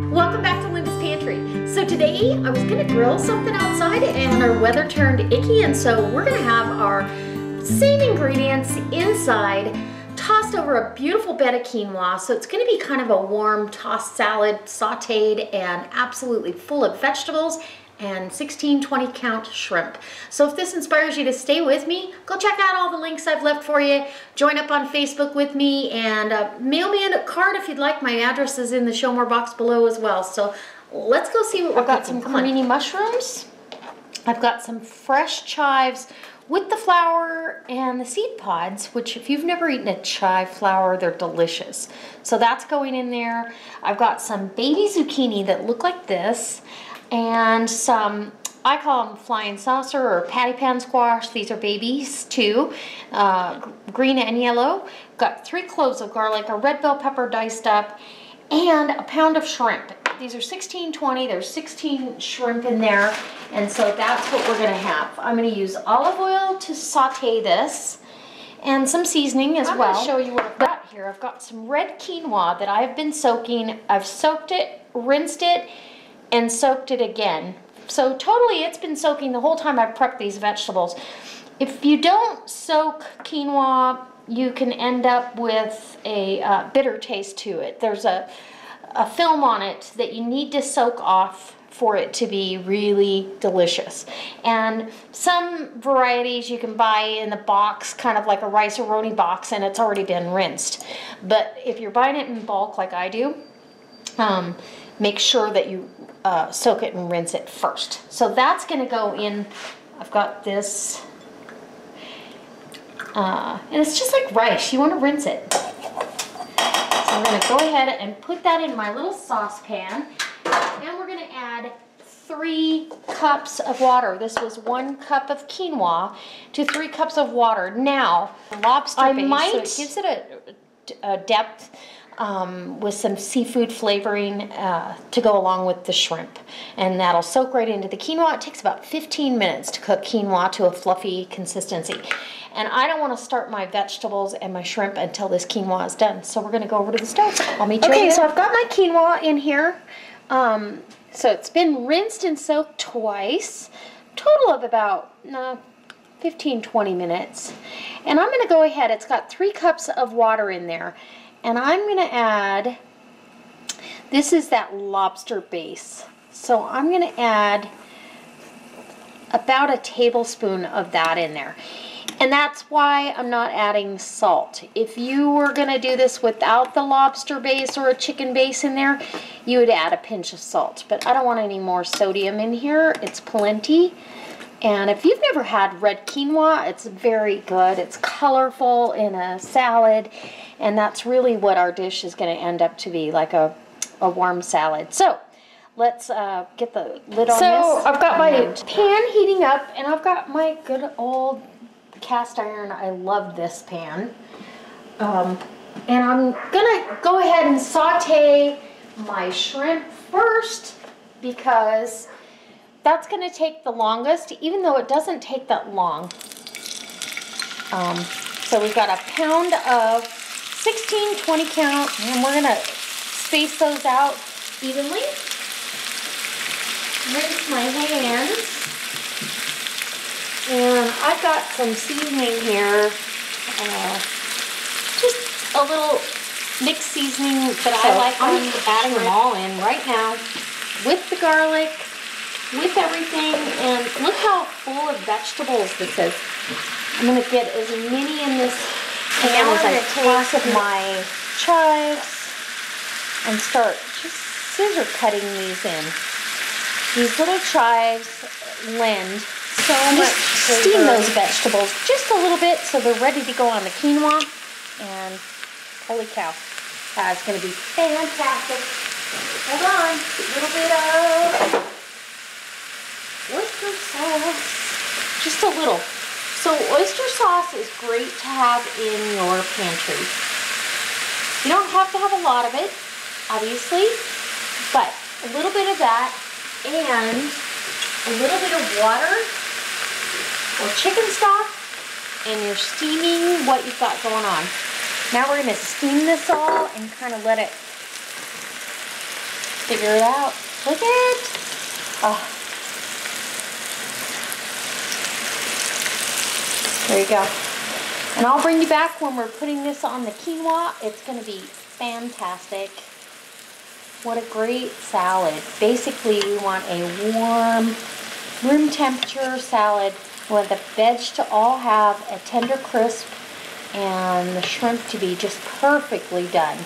Welcome back to Linda's Pantry. So today I was gonna grill something outside and our weather turned icky, and so we're gonna have our same ingredients inside tossed over a beautiful bed of quinoa. So it's gonna be kind of a warm tossed salad, sauteed and absolutely full of vegetables and 16-20 count shrimp. So if this inspires you to stay with me, go check out all the links I've left for you. Join up on Facebook with me and mail me a card if you'd like. My address is in the show more box below as well. So let's go see what we've got. Some cremini mushrooms. I've got some fresh chives with the flour and the seed pods, which if you've never eaten a chive flour, they're delicious. So that's going in there. I've got some baby zucchini that look like this, and some, I call them flying saucer or patty pan squash. These are babies too, green and yellow. Got 3 cloves of garlic, a red bell pepper diced up, and a pound of shrimp. These are 16-20, there's 16 shrimp in there, and so that's what we're gonna have. I'm gonna use olive oil to saute this, and some seasoning as well. I'm gonna show you what I've got here. I've got some red quinoa that I've been soaking. I've soaked it, rinsed it, and soaked it again. So totally it's been soaking the whole time I've prepped these vegetables. If you don't soak quinoa, you can end up with a bitter taste to it. There's a film on it that you need to soak off for it to be really delicious. And some varieties you can buy in the box, kind of like a rice-a-roni box, and it's already been rinsed. But if you're buying it in bulk like I do, make sure that you soak it and rinse it first. So that's gonna go in. I've got this, and it's just like rice. You wanna rinse it. So I'm gonna go ahead and put that in my little saucepan, and we're gonna add 3 cups of water. This was 1 cup of quinoa to 3 cups of water. Now, lobster base, so it gives it a depth with some seafood flavoring to go along with the shrimp. And that'll soak right into the quinoa. It takes about 15 minutes to cook quinoa to a fluffy consistency. And I don't want to start my vegetables and my shrimp until this quinoa is done. So we're going to go over to the stove. I'll meet you. Okay, so I've got my quinoa in here. So it's been rinsed and soaked twice. Total of about 15-20 minutes. And I'm going to go ahead. It's got 3 cups of water in there. And I'm going to add, this is that lobster base. So I'm going to add about a tablespoon of that in there. And that's why I'm not adding salt. If you were going to do this without the lobster base or a chicken base in there, you would add a pinch of salt. But I don't want any more sodium in here. It's plenty. And if you've never had red quinoa, it's very good. It's colorful in a salad. And that's really what our dish is going to end up to be, like a warm salad. So let's get the lid on this. So I've got my pan heating up, and I've got my good old cast iron. I love this pan. And I'm gonna go ahead and saute my shrimp first because that's gonna take the longest, even though it doesn't take that long. So we've got a pound of 16-20 count, and we're gonna space those out evenly. Rinse my hands. And I've got some seasoning here, just a little mixed seasoning, but I like adding them all in right now with the garlic, with everything, and look how full of vegetables this is. I'm going to get as many in this pan as I take my chives and start just scissor cutting these in. These little chives lend so much flavor. Steam those vegetables just a little bit so they're ready to go on the quinoa, and holy cow, that's going to be fantastic. Hold on, a little bit of oyster sauce, just a little. So oyster sauce is great to have in your pantry. You don't have to have a lot of it, obviously, but a little bit of that and a little bit of water or chicken stock, and you're steaming what you've got going on. Now we're going to steam this all and kind of let it figure it out. Look at it. Oh. There you go. And I'll bring you back when we're putting this on the quinoa. It's going to be fantastic. What a great salad. Basically, we want a warm, room temperature salad. We want the veg to all have a tender crisp and the shrimp to be just perfectly done.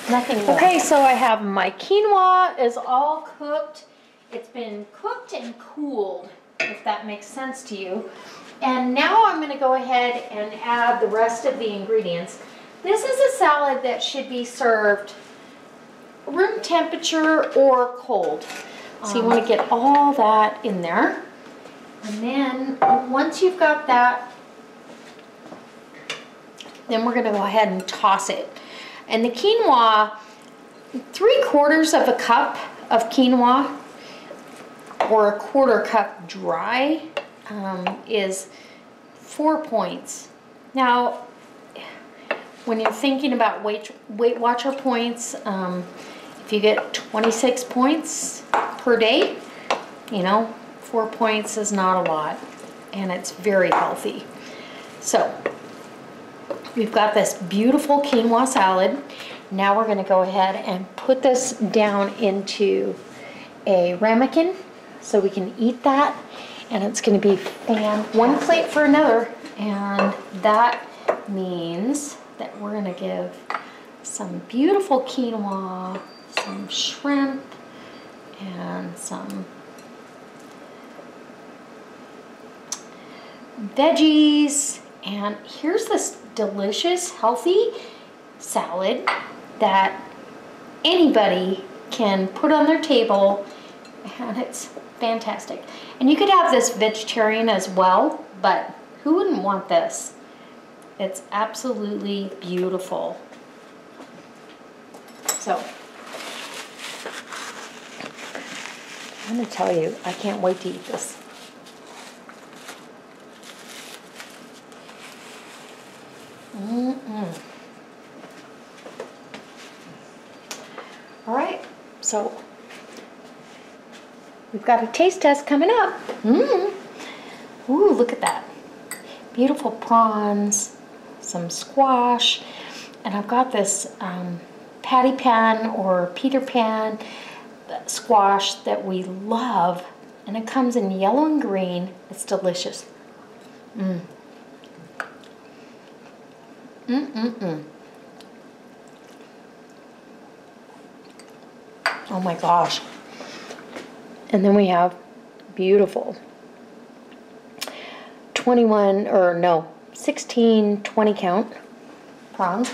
Nothing more. Okay, so I have my quinoa is all cooked. It's been cooked and cooled, if that makes sense to you. And now I'm going to go ahead and add the rest of the ingredients. This is a salad that should be served room temperature or cold. So you want to get all that in there. And then once you've got that, then we're going to go ahead and toss it. And the quinoa, 3/4 of a cup of quinoa or a 1/4 cup dry is 4 points. Now, when you're thinking about Weight Watcher points, if you get 26 points per day, you know, 4 points is not a lot, and it's very healthy. So, we've got this beautiful quinoa salad. Now we're going to go ahead and put this down into a ramekin so we can eat that. And it's going to be one plate for another. And that means that we're going to give some beautiful quinoa, some shrimp, and some veggies. And here's this delicious, healthy salad that anybody can put on their table, and it's fantastic. And you could have this vegetarian as well, but who wouldn't want this? It's absolutely beautiful. So, I'm going to tell you, I can't wait to eat this. All right, so we've got a taste test coming up. Ooh, look at that. Beautiful prawns, some squash, and I've got this patty pan or Peter Pan squash that we love, and it comes in yellow and green. It's delicious. Oh my gosh. And then we have beautiful 16, 20 count prawns.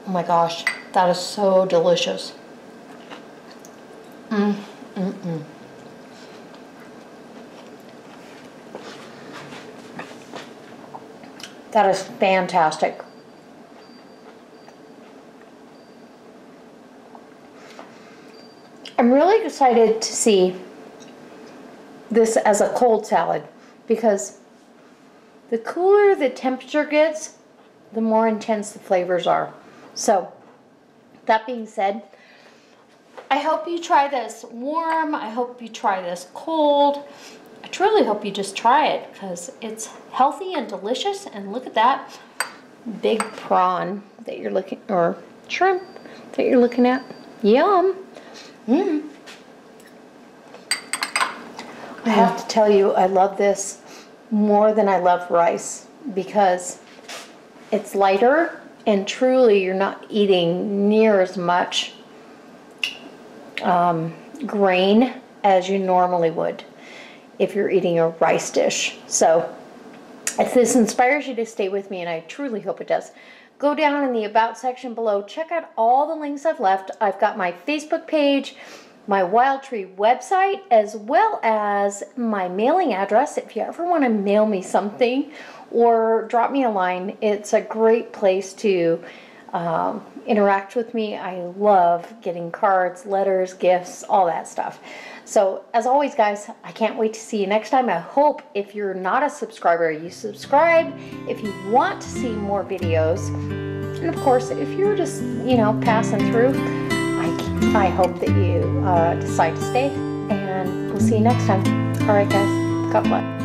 Oh my gosh, that is so delicious. That is fantastic. I'm really excited to see this as a cold salad, because the cooler the temperature gets, the more intense the flavors are. So, that being said, I hope you try this warm. I hope you try this cold. I truly hope you just try it, because it's healthy and delicious. And look at that big prawn that you're looking, or shrimp that you're looking at. Yum. I have to tell you, I love this more than I love rice, because it's lighter, and truly you're not eating near as much grain as you normally would if you're eating a rice dish. So if this inspires you to stay with me, and I truly hope it does, go down in the About section below, check out all the links I've left. I've got my Facebook page, my Wild Tree website, as well as my mailing address. If you ever want to mail me something or drop me a line, it's a great place to interact with me. I love getting cards, letters, gifts, all that stuff. So as always, guys, I can't wait to see you next time. I hope if you're not a subscriber, you subscribe. If you want to see more videos, and of course, if you're just, you know, passing through, I hope that you decide to stay, and we'll see you next time. All right, guys, God bless.